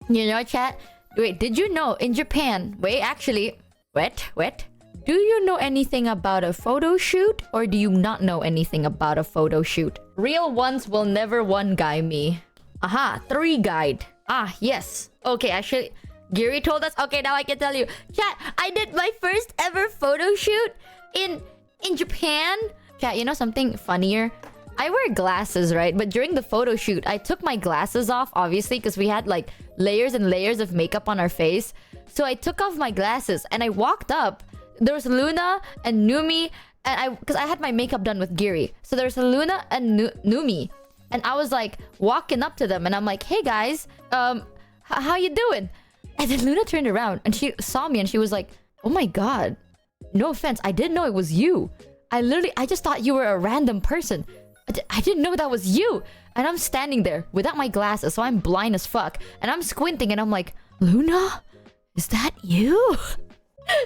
You know, chat? Wait, did you know in Japan... Wait, actually... Wait. Do you know anything about a photo shoot? Or do you not know anything about a photo shoot? Real ones will never one guy me. Aha, 3 guide. Ah, yes. Okay, actually... Giri told us. Okay, now I can tell you. Chat, I did my first ever photo shoot in Japan. Chat, you know something funnier? I wear glasses, right? But during the photo shoot, I took my glasses off, obviously, because we had like layers and layers of makeup on our face. So I took off my glasses and I walked up. There was Luna and Numi, and because I had my makeup done with Giri. So there's Luna and Numi, and I was like walking up to them, and I'm like, "Hey guys, how you doing?" And then Luna turned around and she saw me and she was like, "Oh my god, no offense, I didn't know it was you. I just thought you were a random person. I didn't know that was you." And I'm standing there without my glasses, so I'm blind as fuck. And I'm squinting and I'm like, "Luna, is that you?"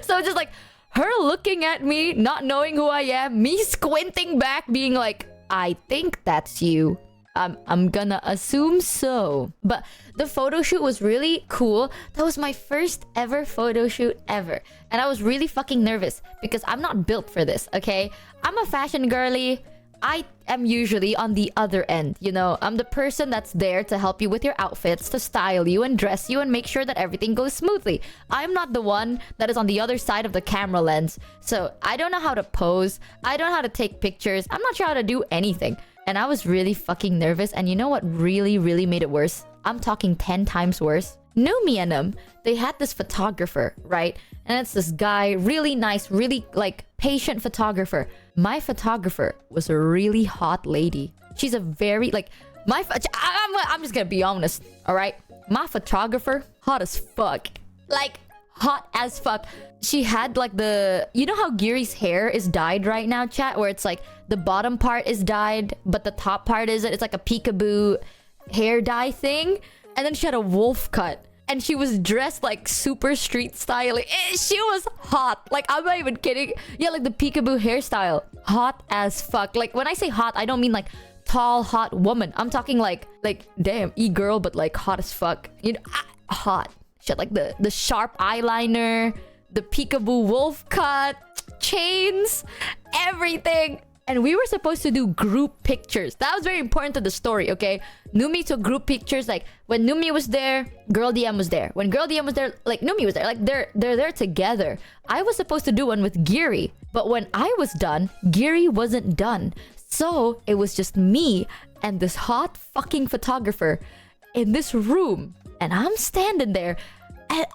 So just like her looking at me, not knowing who I am, me squinting back, being like, "I think that's you. I'm gonna assume so." But the photo shoot was really cool. That was my first ever photo shoot ever. And I was really fucking nervous because I'm not built for this, okay? I'm a fashion girly. I am usually on the other end, you know? I'm the person that's there to help you with your outfits, to style you and dress you and make sure that everything goes smoothly. I'm not the one that is on the other side of the camera lens. So I don't know how to pose. I don't know how to take pictures. I'm not sure how to do anything. And I was really fucking nervous. And you know what really, really made it worse? I'm talking 10 times worse. Numi and them, they had this photographer, right? And it's this guy, really nice, really like patient photographer. My photographer was a really hot lady. She's a very like I'm just gonna be honest, all right? My photographer, hot as fuck, like hot as fuck. She had like you know how Giri's hair is dyed right now, chat, where it's like the bottom part is dyed, but the top part isn't. It's like a peekaboo hair dye thing. And then she had a wolf cut. And she was dressed like super street style. She was hot. Like, I'm not even kidding. Yeah, like the peekaboo hairstyle. Hot as fuck. Like, when I say hot, I don't mean like tall, hot woman. I'm talking like damn, e-girl, but like hot as fuck. You know, hot. She had like the sharp eyeliner, the peekaboo wolf cut, chains, everything. And we were supposed to do group pictures. That was very important to the story, okay? Numi took group pictures. Like, when Numi was there, Girl DM was there. When Girl DM was there, like, Numi was there. Like, they're there together. I was supposed to do one with Giri. But when I was done, Giri wasn't done. So, it was just me and this hot fucking photographer in this room. And I'm standing there. And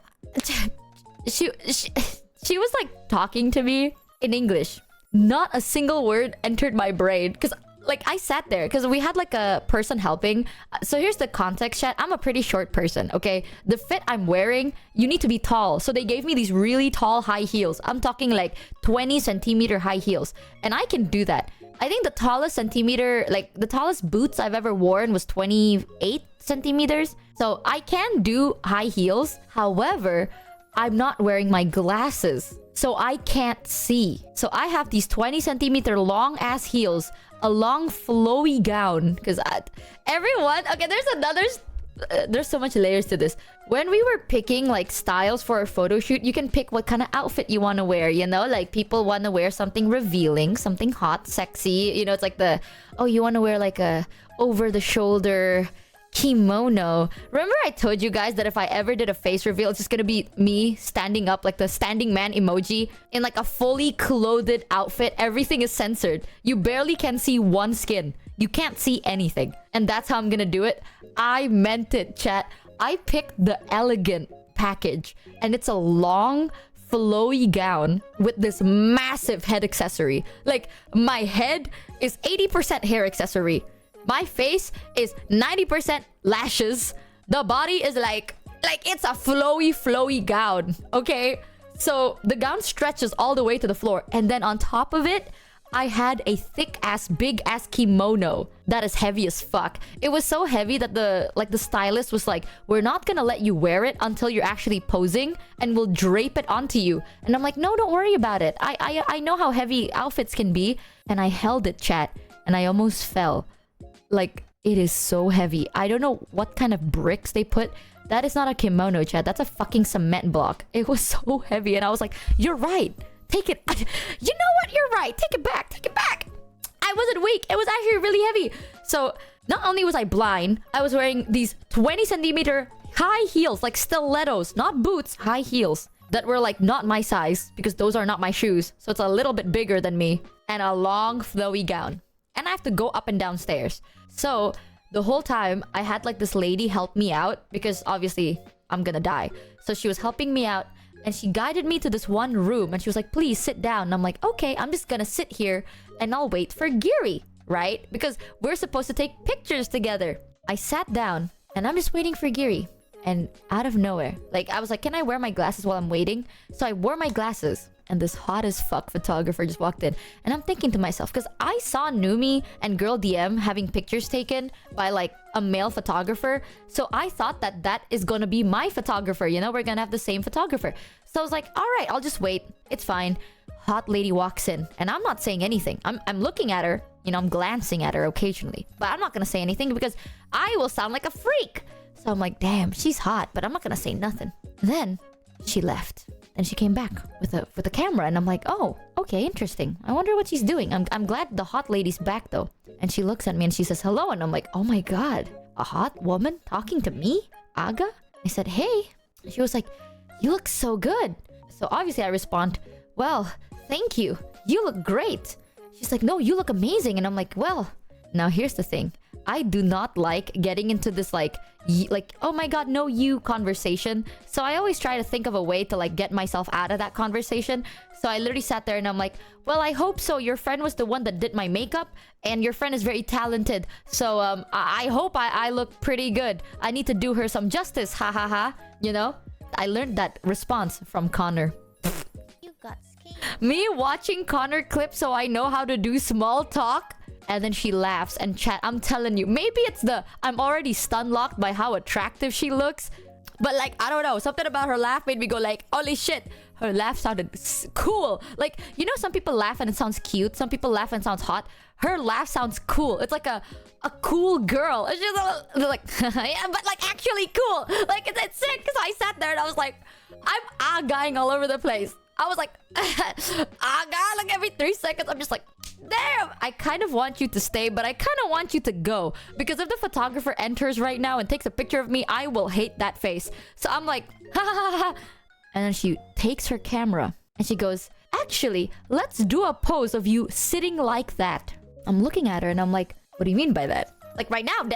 she was, like, talking to me in English. Not a single word entered my brain because like I sat there because we had like a person helping. So here's the context, chat. I'm a pretty short person, okay? The fit I'm wearing, you need to be tall. So they gave me these really tall high heels. I'm talking like 20 centimeter high heels. And I can do that. I think the tallest centimeter, like the tallest boots I've ever worn was 28 centimeters. So I can do high heels. However, I'm not wearing my glasses. So I can't see. So I have these 20 centimeter long ass heels, a long flowy gown. Because everyone, okay, there's so much layers to this. When we were picking like styles for a photo shoot, you can pick what kind of outfit you want to wear, you know? Like people want to wear something revealing, something hot, sexy. You know, it's like you want to wear like a over the shoulder kimono. Remember I told you guys that if I ever did a face reveal, it's just gonna be me standing up like the standing man emoji in like a fully clothed outfit. Everything is censored. You barely can see one skin. You can't see anything. And that's how I'm gonna do it. I meant it, chat. I picked the elegant package and it's a long flowy gown with this massive head accessory. Like my head is 80% hair accessory. My face is 90% lashes. The body is like it's a flowy gown, okay? So the gown stretches all the way to the floor. And then on top of it, I had a thick-ass, big-ass kimono that is heavy as fuck. It was so heavy that the stylist was like, we're not gonna let you wear it until you're actually posing and we'll drape it onto you. And I'm like, no, don't worry about it. I know how heavy outfits can be. And I held it, chat, and I almost fell. Like, it is so heavy. I don't know what kind of bricks they put that is not a kimono, chat. That's a fucking cement block. It was so heavy. And I was like, you're right. Take it. You know what? You're right. Take it back. Take it back. I wasn't weak. It was actually really heavy. So not only was I blind, I was wearing these 20 centimeter high heels, like stilettos, not boots, high heels that were like not my size because those are not my shoes. So it's a little bit bigger than me, and a long flowy gown. And I have to go up and down stairs. So the whole time I had like this lady help me out because obviously I'm gonna die. So she was helping me out and she guided me to this one room and she was like, please sit down. And I'm like, okay, I'm just gonna sit here and I'll wait for Giri, right? Because we're supposed to take pictures together. I sat down and I'm just waiting for Giri. And out of nowhere, like I was like, can I wear my glasses while I'm waiting? So I wore my glasses and this hot as fuck photographer just walked in. And I'm thinking to myself, because I saw Numi and Girl DM having pictures taken by like a male photographer. So I thought that that is gonna be my photographer. You know, we're gonna have the same photographer. So I was like, all right, I'll just wait. It's fine. Hot lady walks in and I'm not saying anything. I'm looking at her. You know, I'm glancing at her occasionally. But I'm not gonna say anything because I will sound like a freak. So I'm like, damn, she's hot, but I'm not gonna say nothing. Then she left. And she came back with a camera. And I'm like, oh, okay, interesting. I wonder what she's doing. I'm glad the hot lady's back though. And she looks at me and she says hello. And I'm like, oh my god, a hot woman talking to me? Aga? I said, hey. She was like, you look so good. So obviously I respond, well, thank you. You look great. She's like, no, you look amazing. And I'm like, well, now here's the thing. I do not like getting into this like, oh my god, no you conversation. So I always try to think of a way to like get myself out of that conversation. So I literally sat there and I'm like, well, I hope so. Your friend was the one that did my makeup and your friend is very talented. So I hope I look pretty good. I need to do her some justice. Ha ha ha. You know, I learned that response from Connor. You got scared. Me watching Connor clips so I know how to do small talk. And then she laughs and chat. I'm telling you, maybe it's the I'm already stun locked by how attractive she looks. But like, I don't know, something about her laugh made me go like, holy shit. Her laugh sounded cool. Like, you know, some people laugh and it sounds cute. Some people laugh and it sounds hot. Her laugh sounds cool. It's like a cool girl. It's just like, yeah, but like actually cool. Like, it's sick because I sat there and I was like, I'm ah-guying all over the place. I was like, ah-ga, like every 3 seconds, I'm just like, damn, I kind of want you to stay, but I kind of want you to go. Because if the photographer enters right now and takes a picture of me, I will hate that face. So I'm like, ha ha ha ha. And then she takes her camera and she goes, actually, let's do a pose of you sitting like that. I'm looking at her and I'm like, what do you mean by that? Like right now,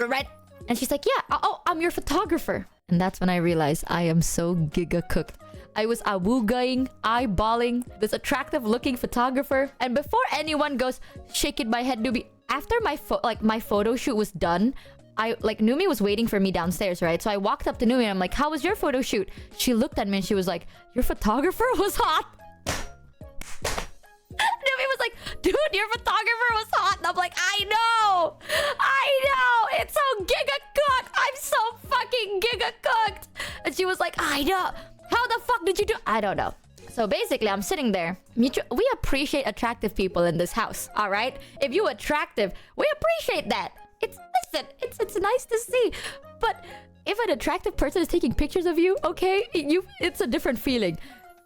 right? And she's like, yeah, oh, I'm your photographer. And that's when I realized I am so giga cooked. I was awoogaing, eyeballing this attractive looking photographer. And before anyone goes shaking my head, Numi, after my photo shoot was done, Numi was waiting for me downstairs, right? So I walked up to Numi and I'm like, how was your photo shoot? She looked at me and she was like, your photographer was hot. Numi was like, dude, your photographer was hot. And I'm like, I know. It's so giga cooked. I'm so fucking giga cooked. And she was like, I know. How the fuck did you do? I don't know. So basically, I'm sitting there. We appreciate attractive people in this house, all right? If you're attractive, we appreciate that. It's nice to see. But if an attractive person is taking pictures of you, okay, it's a different feeling.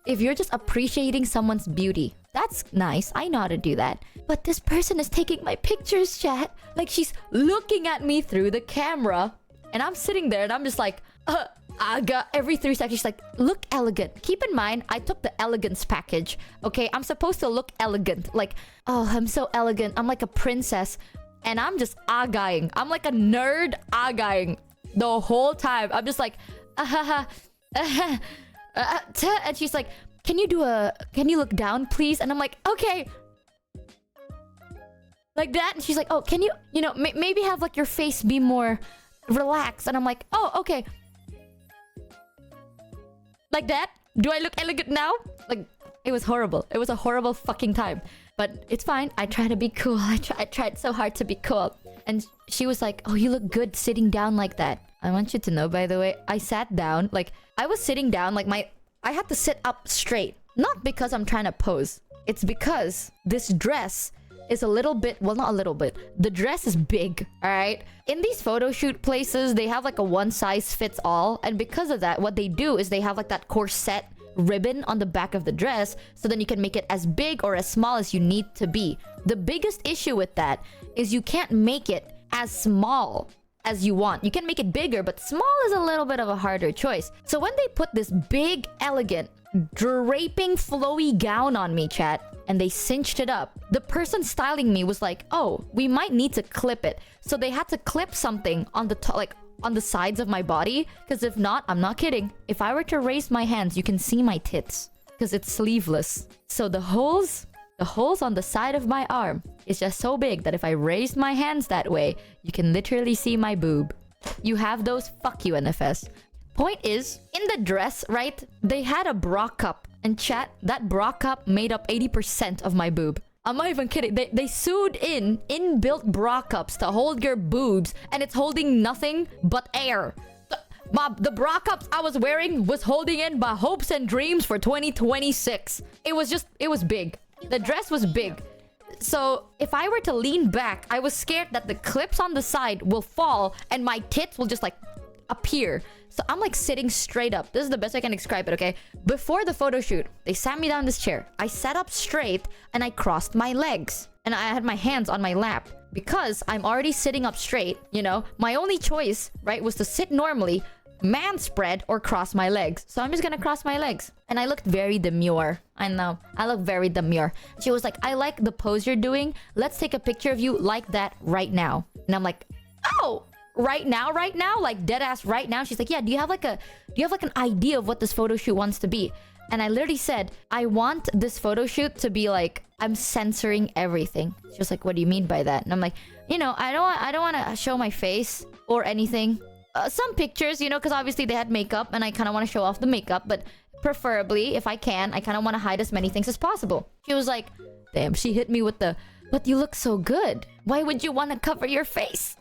If you're just appreciating someone's beauty, that's nice. I know how to do that. But this person is taking my pictures, chat. Like she's looking at me through the camera. And I'm sitting there and I'm just like, Aga, every 3 seconds, she's like, look elegant. Keep in mind, I took the elegance package. Okay, I'm supposed to look elegant. Like, oh, I'm so elegant. I'm like a princess. And I'm just agaying. I'm like a nerd agaying the whole time. I'm just like, and she's like, can you look down, please? And I'm like, okay. Like that. And she's like, oh, can you maybe have like your face be more relaxed? And I'm like, oh, okay. Like that? Do I look elegant now? Like, it was horrible. It was a horrible fucking time. But it's fine. I try to be cool. I tried so hard to be cool. And she was like, oh, you look good sitting down like that. I want you to know, by the way, I sat down. Like, I was sitting down. Like, I had to sit up straight. Not because I'm trying to pose. It's because this dress is a little bit, well, not a little bit. The dress is big, all right? In these photo shoot places, they have like a one size fits all. And because of that, what they do is they have like that corset ribbon on the back of the dress, so then you can make it as big or as small as you need to be. The biggest issue with that is you can't make it as small as you want. You can make it bigger, but small is a little bit of a harder choice. So when they put this big, elegant, draping, flowy gown on me, chat, and they cinched it up, the person styling me was like, oh, we might need to clip it. So they had to clip something on the top, like on the sides of my body, because if not, I'm not kidding, if I were to raise my hands, you can see my tits because it's sleeveless. So the holes on the side of my arm is just so big that if I raised my hands that way, you can literally see my boob. You have those? Fuck you, NFS. Point is, in the dress, right, they had a bra cup. And chat, that bra cup made up 80% of my boob. I'm not even kidding. They sewed in inbuilt bra cups to hold your boobs, and it's holding nothing but air. The bra cups I was wearing was holding in my hopes and dreams for 2026. It was big. The dress was big. So if I were to lean back, I was scared that the clips on the side will fall and my tits will just like appear. So I'm like sitting straight up. This is the best I can describe it, okay? Before the photo shoot, they sat me down in this chair. I sat up straight and I crossed my legs. And I had my hands on my lap. Because I'm already sitting up straight, you know, my only choice, right, was to sit normally, man spread, or cross my legs. So I'm just gonna cross my legs. And I looked very demure. I know. I look very demure. She was like, I like the pose you're doing. Let's take a picture of you like that right now. And I'm like, oh, right now, like dead ass right now. She's like, yeah, do you have like an idea of what this photo shoot wants to be? And I literally said, I want this photo shoot to be like, I'm censoring everything. She was like, what do you mean by that? And I'm like, you know, I don't want to show my face or anything. Some pictures, you know, because obviously they had makeup and I kind of want to show off the makeup, but preferably, if I can, I kind of want to hide as many things as possible. She was like, damn, she hit me with the, but you look so good. Why would you want to cover your face?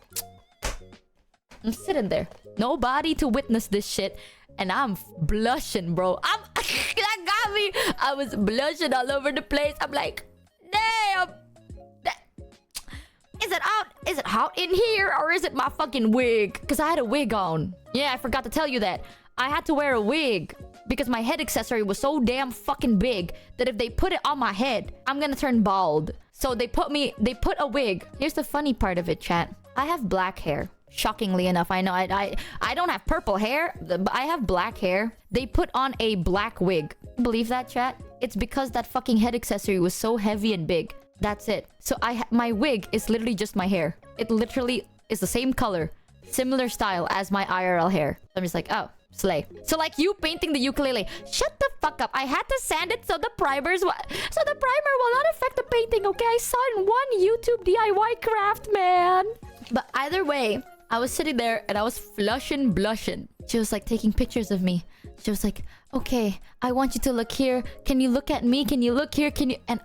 I'm sitting there. Nobody to witness this shit. And I'm blushing, bro. That got me. I was blushing all over the place. I'm like, damn. Is it hot in here? Or is it my fucking wig? Because I had a wig on. Yeah, I forgot to tell you that. I had to wear a wig. Because my head accessory was so damn fucking big that if they put it on my head, I'm gonna turn bald. So they put a wig. Here's the funny part of it, chat. I have black hair. Shockingly enough, I know I don't have purple hair, but I have black hair. They put on a black wig. Believe that, chat? It's because that fucking head accessory was so heavy and big. That's it. So my wig is literally just my hair. It literally is the same color, similar style as my IRL hair. I'm just like, oh, slay. So like you painting the ukulele, shut the fuck up. I had to sand it so the primer will not affect the painting, okay? I saw it in one YouTube DIY craft, man. But either way, I was sitting there and I was blushing. She was like taking pictures of me. She was like, okay, I want you to look here. Can you look at me? Can you look here? Can you? And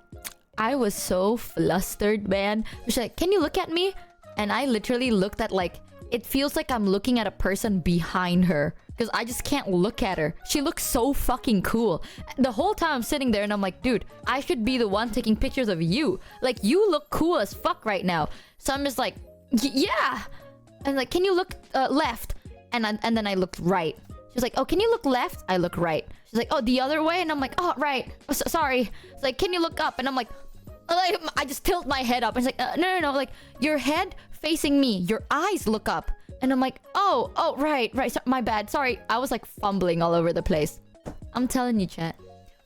I was so flustered, man. She's like, can you look at me? And I literally looked at like, it feels like I'm looking at a person behind her. Because I just can't look at her. She looks so fucking cool. The whole time I'm sitting there and I'm like, dude, I should be the one taking pictures of you. Like, you look cool as fuck right now. So I'm just like, yeah. And like, can you look left? And then I looked right. She's like, oh, can you look left? I look right. She's like, oh, the other way? And I'm like, oh, right. Oh, sorry. It's like, can you look up? And I'm like, I just tilt my head up. And it's like, no. Like, your head facing me. Your eyes look up. And I'm like, oh, right. So, my bad. Sorry. I was like fumbling all over the place. I'm telling you, chat.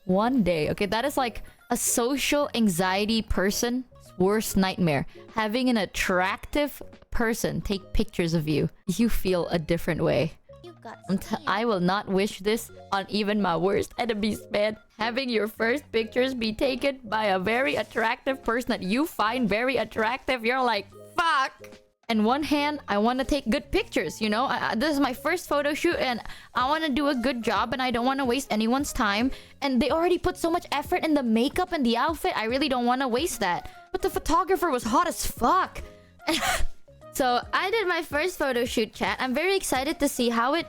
One day, okay, that is like a social anxiety person's worst nightmare. Having an attractive person take pictures of you. You feel a different way. You got I will not wish this on even my worst enemies, man. Having your first pictures be taken by a very attractive person that you find very attractive. You're like, fuck. On one hand, I want to take good pictures, you know? This is my first photo shoot and I want to do a good job and I don't want to waste anyone's time. And they already put so much effort in the makeup and the outfit. I really don't want to waste that. But the photographer was hot as fuck. So I did my first photo shoot, chat. I'm very excited to see how it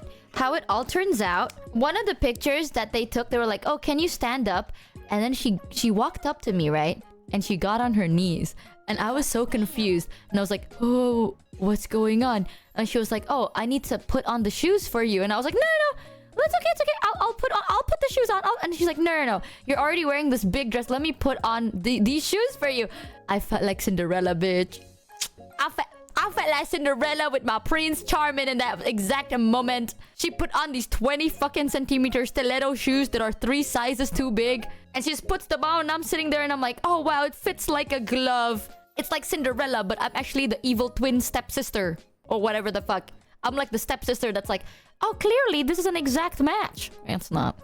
all turns out. One of the pictures that they took, they were like, oh, can you stand up? And then she walked up to me, right? and she got on her knees. And I was so confused. And I was like, oh, what's going on? And she was like, oh, I need to put on the shoes for you. And I was like, no, no, no. It's okay, it's okay. I'll put the shoes on. And she's like, no, no, no. You're already wearing this big dress. Let me put on these shoes for you. I felt like Cinderella, bitch. I felt like Cinderella with my Prince Charming in that exact moment. She put on these 20 fucking centimeter stiletto shoes that are 3 sizes too big. And she just puts them on and I'm sitting there and I'm like, oh wow, it fits like a glove. It's like Cinderella, but I'm actually the evil twin stepsister. Or whatever the fuck. I'm like the stepsister that's like, oh, clearly this is an exact match. It's not.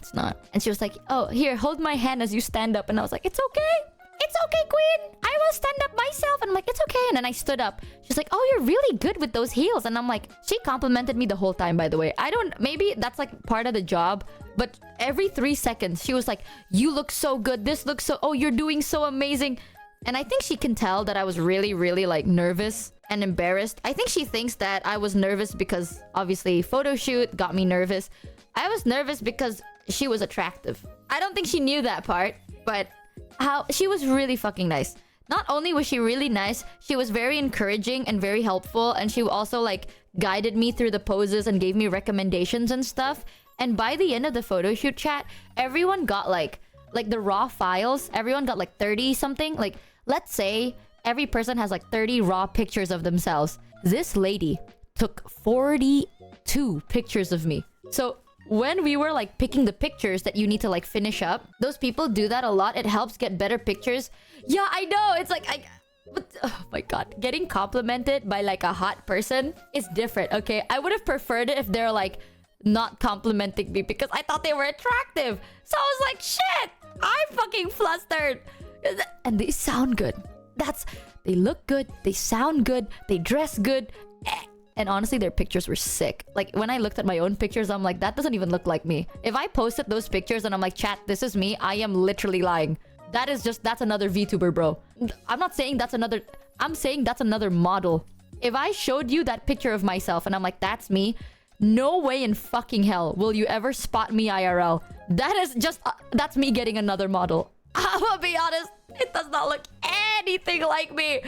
It's not. And she was like, oh, here, hold my hand as you stand up. And I was like, it's okay. It's okay, queen. I will stand up myself. And I'm like, it's okay. And then I stood up. She's like, oh, you're really good with those heels. And I'm like, she complimented me the whole time, by the way. Maybe that's like part of the job. But every 3 seconds, she was like, you look so good. This looks so, oh, you're doing so amazing. And I think she can tell that I was really, really like nervous and embarrassed. I think she thinks that I was nervous because obviously photo shoot got me nervous. I was nervous because she was attractive. I don't think she knew that part, but she was really fucking nice. Not only was she really nice, she was very encouraging and very helpful. And she also like guided me through the poses and gave me recommendations and stuff. And by the end of the photo shoot chat, everyone got like the raw files. Everyone got like 30 something. Like, let's say every person has like 30 raw pictures of themselves. This lady took 42 pictures of me. So when we were like picking the pictures that you need to like finish up, those people do that a lot. It helps get better pictures. Yeah, I know. It's like, oh my god. Getting complimented by like a hot person is different, okay? I would have preferred it if they're like not complimenting me because I thought they were attractive. So I was like, shit, I'm fucking flustered. And they sound good. They look good, they sound good, they dress good. And honestly, their pictures were sick. Like, when I looked at my own pictures, I'm like, that doesn't even look like me. If I posted those pictures and I'm like, chat, this is me, I am literally lying. That's another VTuber, bro. I'm not saying that's another... I'm saying that's another model. If I showed you that picture of myself and I'm like, that's me, no way in fucking hell will you ever spot me IRL. That is just... that's me getting another model. I'm gonna be honest, it does not look anything like me.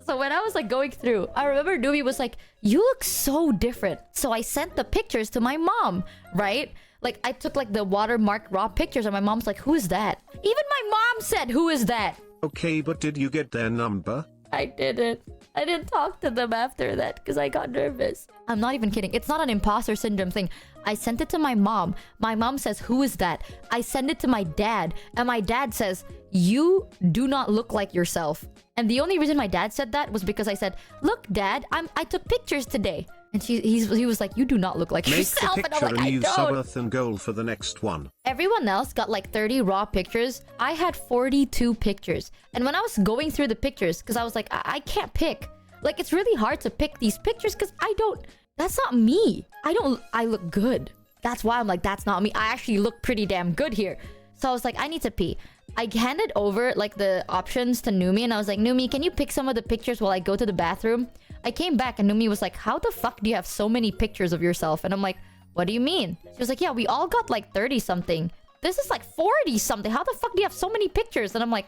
So when I was like going through, I remember Numi was like, you look so different. So I sent the pictures to my mom, right? Like, I took like the watermark raw pictures and my mom's like, who is that? Even my mom said, who is that? Okay, but did you get their number? I didn't. I didn't talk to them after that because I got nervous. I'm not even kidding. It's not an imposter syndrome thing. I sent it to my mom. My mom says, who is that? I send it to my dad. And my dad says, you do not look like yourself. And the only reason my dad said that was because I said, look, Dad, I took pictures today. And he was like, you do not look like yourself. Make the picture and I'm like, and use I don't. sub-earth and goal for the next one. Everyone else got like 30 raw pictures. I had 42 pictures. And when I was going through the pictures, because I was like, I can't pick. Like, it's really hard to pick these pictures because that's not me. I look good. That's why I'm like, that's not me. I actually look pretty damn good here. So I was like, I need to pee. I handed over like the options to Numi and I was like, Numi, can you pick some of the pictures while I go to the bathroom? I came back and Numi was like, how the fuck do you have so many pictures of yourself? And I'm like, what do you mean? She was like, yeah, we all got like 30 something. This is like 40 something. How the fuck do you have so many pictures? And I'm like,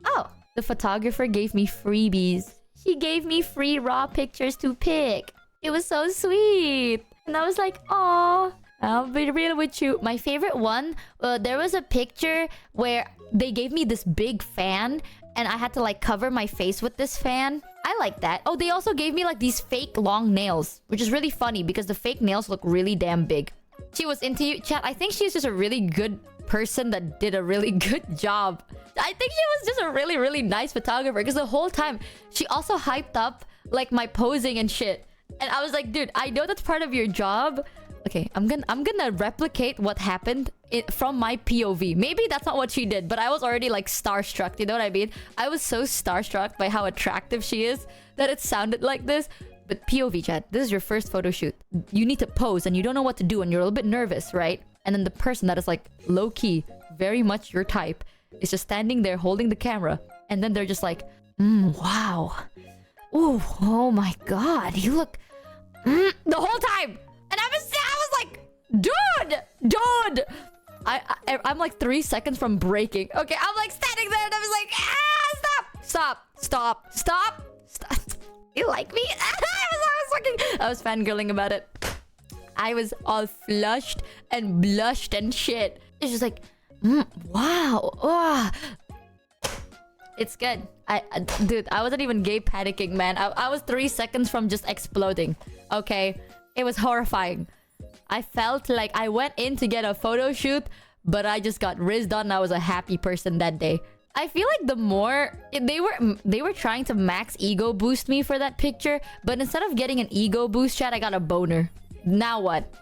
oh, the photographer gave me freebies. She gave me free raw pictures to pick. It was so sweet. And I was like, aw, I'll be real with you. My favorite one, there was a picture where they gave me this big fan and I had to like cover my face with this fan. I like that. Oh, they also gave me like these fake long nails, which is really funny because the fake nails look really damn big. She was into you, chat. I think she's just a really good person that did a really good job. I think she was just a really, really nice photographer because the whole time she also hyped up like my posing and shit. And I was like, dude, I know that's part of your job. Okay, I'm gonna replicate what happened from my POV. Maybe that's not what she did, but I was already like starstruck. You know what I mean? I was so starstruck by how attractive she is that it sounded like this. But POV chat, this is your first photo shoot. You need to pose and you don't know what to do and you're a little bit nervous, right? And then the person that is like low-key, very much your type, is just standing there holding the camera. And then they're just like, wow. Ooh, oh my god, you look... the whole time! And I was like, dude! I'm like 3 seconds from breaking. Okay, I'm like standing there and I was like, Stop. You like me? I was fangirling about it. I was all flushed and blushed and shit. It's just like, wow. Oh. It's good. Dude, I wasn't even gay panicking, man. I was 3 seconds from just exploding. Okay? It was horrifying. I felt like I went in to get a photo shoot, but I just got rizzed on and I was a happy person that day. I feel like the more... They were trying to max ego boost me for that picture, but instead of getting an ego boost, chat, I got a boner. Now what?